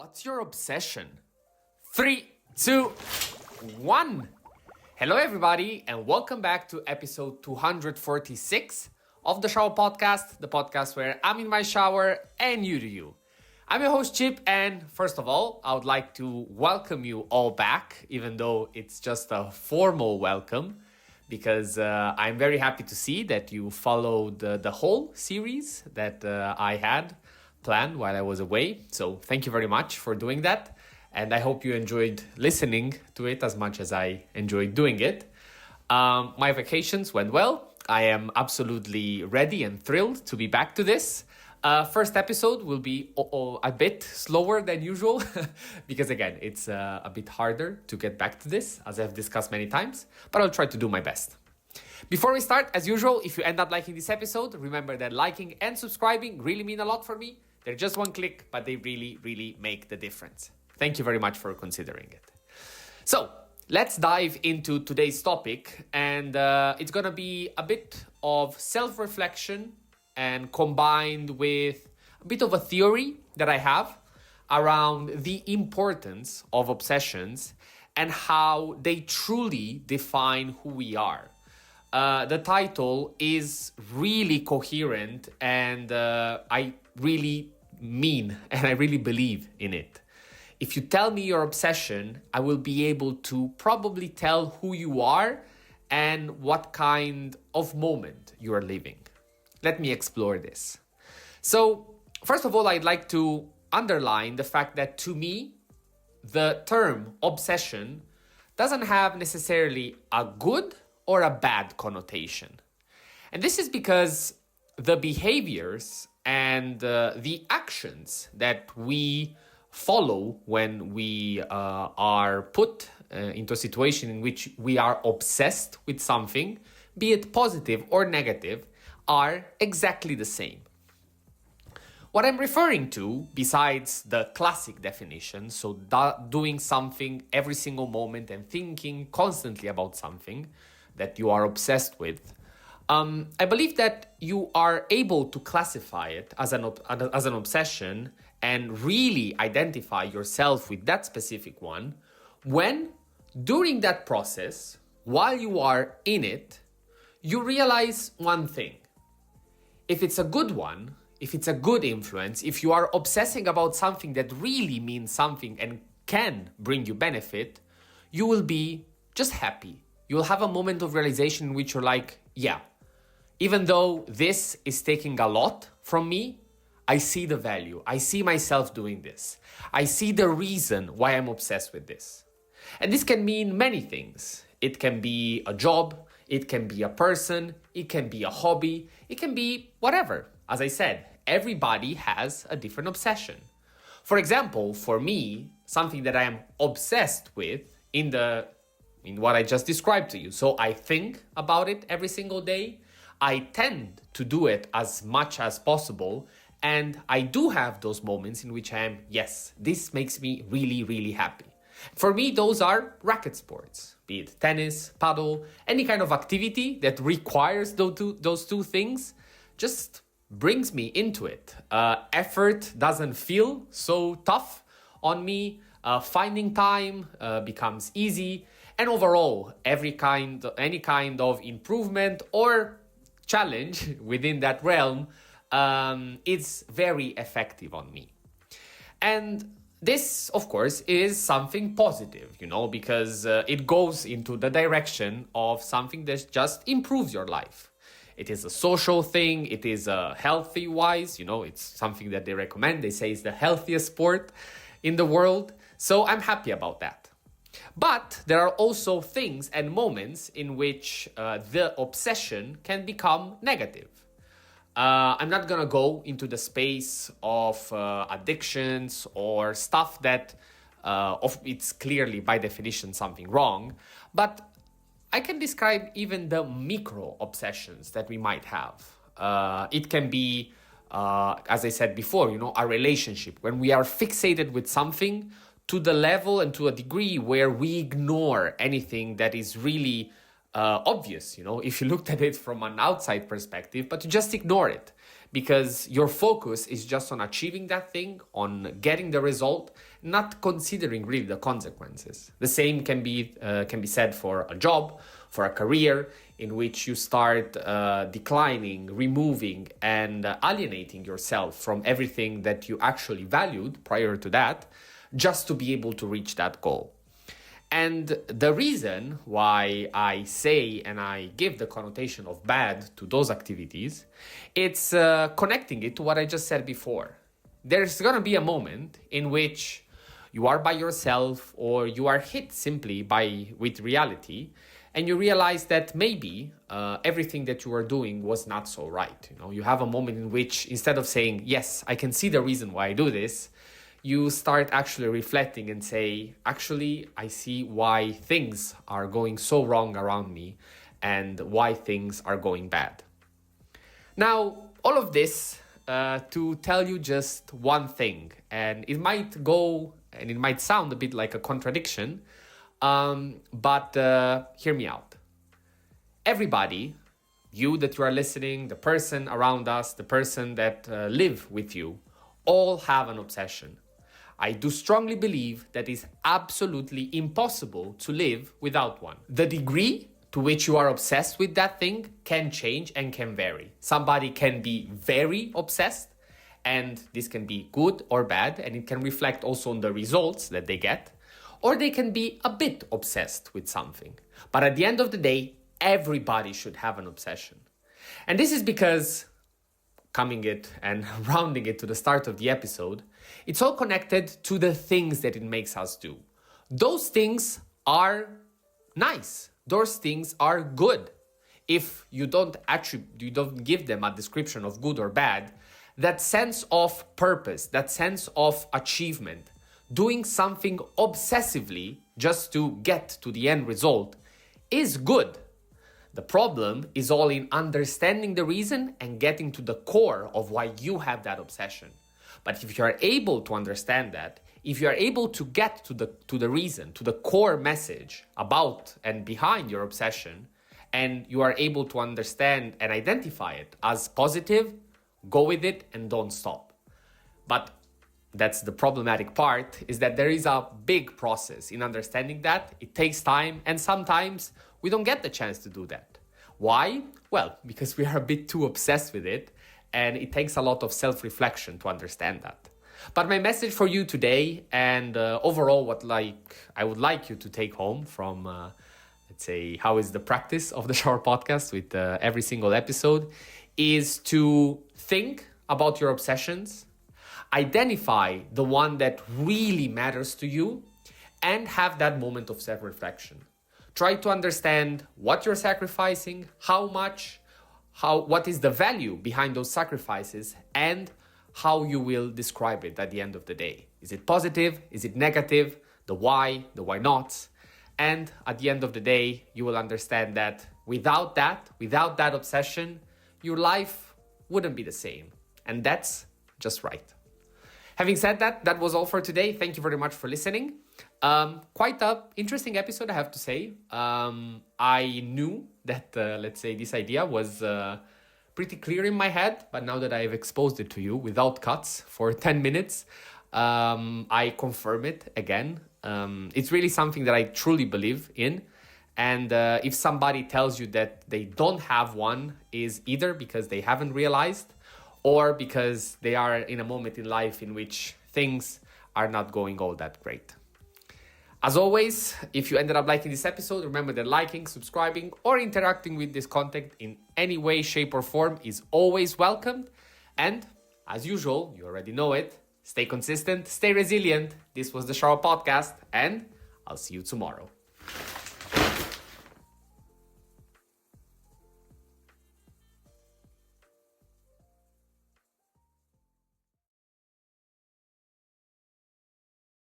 What's your obsession? 3, 2, 1. Hello, everybody, and welcome back to episode 246 of the Shower Podcast, the podcast where I'm in my shower and you do you. I'm your host, Chip, and first of all, I would like to welcome you all back, even though it's just a formal welcome, because I'm very happy to see that you followed the whole series that I had planned while I was away. So thank you very much for doing that. And I hope you enjoyed listening to it as much as I enjoyed doing it. My vacations went well. I am absolutely ready and thrilled to be back to this. First episode will be a bit slower than usual because again, it's a bit harder to get back to this as I've discussed many times, but I'll try to do my best. Before we start, as usual, if you end up liking this episode, remember that liking and subscribing really mean a lot for me. They're just one click, but they really, really make the difference. Thank you very much for considering it. So let's dive into today's topic, and it's gonna be a bit of self-reflection and combined with a bit of a theory that I have around the importance of obsessions and how they truly define who we are. The title is really coherent and I really mean and I really believe in it. If you tell me your obsession, I will be able to probably tell who you are and what kind of moment you are living. Let me explore this. So, first of all, I'd like to underline the fact that to me, the term obsession doesn't have necessarily a good or a bad connotation. And this is because the behaviors and the actions that we follow when we are put into a situation in which we are obsessed with something, be it positive or negative, are exactly the same. What I'm referring to, besides the classic definition, so doing something every single moment and thinking constantly about something that you are obsessed with, I believe that you are able to classify it as an obsession and really identify yourself with that specific one when, during that process, while you are in it, you realize one thing. If it's a good one, if it's a good influence, if you are obsessing about something that really means something and can bring you benefit, you will be just happy. You'll have a moment of realization in which you're like, yeah, even though this is taking a lot from me, I see the value. I see myself doing this. I see the reason why I'm obsessed with this. And this can mean many things. It can be a job. It can be a person. It can be a hobby. It can be whatever. As I said, everybody has a different obsession. For example, for me, something that I am obsessed with in what I just described to you. So I think about it every single day. I tend to do it as much as possible. And I do have those moments in which I am, yes, this makes me really, really happy. For me, those are racket sports, be it tennis, paddle, any kind of activity that requires those two things just brings me into it. Effort doesn't feel so tough on me. Finding time becomes easy. And overall, any kind of improvement or challenge within that realm is very effective on me. And this, of course, is something positive, because it goes into the direction of something that just improves your life. It is a social thing. It is a healthy wise, it's something that they recommend. They say it's the healthiest sport in the world. So I'm happy about that. But there are also things and moments in which the obsession can become negative. I'm not gonna go into the space of addictions or stuff that it's clearly by definition something wrong, but I can describe even the micro obsessions that we might have. It can be, as I said before, a relationship when we are fixated with something to the level and to a degree where we ignore anything that is really obvious, if you looked at it from an outside perspective, but to just ignore it because your focus is just on achieving that thing, on getting the result, not considering really the consequences. The same can be said for a job, for a career in which you start declining, removing, and alienating yourself from everything that you actually valued prior to that, just to be able to reach that goal. And the reason why I say and I give the connotation of bad to those activities, it's connecting it to what I just said before. There's gonna be a moment in which you are by yourself or you are hit simply with reality, and you realize that maybe everything that you are doing was not so right. You have a moment in which, instead of saying, yes, I can see the reason why I do this, you start actually reflecting and say, actually, I see why things are going so wrong around me and why things are going bad. Now, all of this to tell you just one thing, and it might go and it might sound a bit like a contradiction, but hear me out. Everybody, you that you are listening, the person around us, the person that live with you, all have an obsession. I do strongly believe that it's absolutely impossible to live without one. The degree to which you are obsessed with that thing can change and can vary. Somebody can be very obsessed, and this can be good or bad, and it can reflect also on the results that they get. Or they can be a bit obsessed with something. But at the end of the day, everybody should have an obsession. And this is because, coming it and rounding it to the start of the episode, it's all connected to the things that it makes us do. Those things are nice. Those things are good. If you don't give them a description of good or bad, that sense of purpose, that sense of achievement, doing something obsessively just to get to the end result is good. The problem is all in understanding the reason and getting to the core of why you have that obsession. But if you are able to understand that, if you are able to get to the reason, to the core message about and behind your obsession, and you are able to understand and identify it as positive, go with it and don't stop. But that's the problematic part, is that there is a big process in understanding that. It takes time, and sometimes we don't get the chance to do that. Why? Well, because we are a bit too obsessed with it, and it takes a lot of self-reflection to understand that. But my message for you today, and overall what I would like you to take home from, let's say, how is the practice of the Shower Podcast with every single episode, is to think about your obsessions, identify the one that really matters to you, and have that moment of self-reflection. Try to understand what you're sacrificing, how much, what is the value behind those sacrifices, and how you will describe it at the end of the day. Is it positive? Is it negative? The why nots. And at the end of the day, you will understand that without that obsession, your life wouldn't be the same. And that's just right. Having said that, that was all for today. Thank you very much for listening. Quite an interesting episode, I have to say. I knew that, let's say, this idea was pretty clear in my head, but now that I've exposed it to you without cuts for 10 minutes, I confirm it again. It's really something that I truly believe in. And if somebody tells you that they don't have one, is either because they haven't realized or because they are in a moment in life in which things are not going all that great. As always, if you ended up liking this episode, remember that liking, subscribing, or interacting with this content in any way, shape, or form is always welcomed. And as usual, you already know it, stay consistent, stay resilient. This was the Shower Podcast, and I'll see you tomorrow.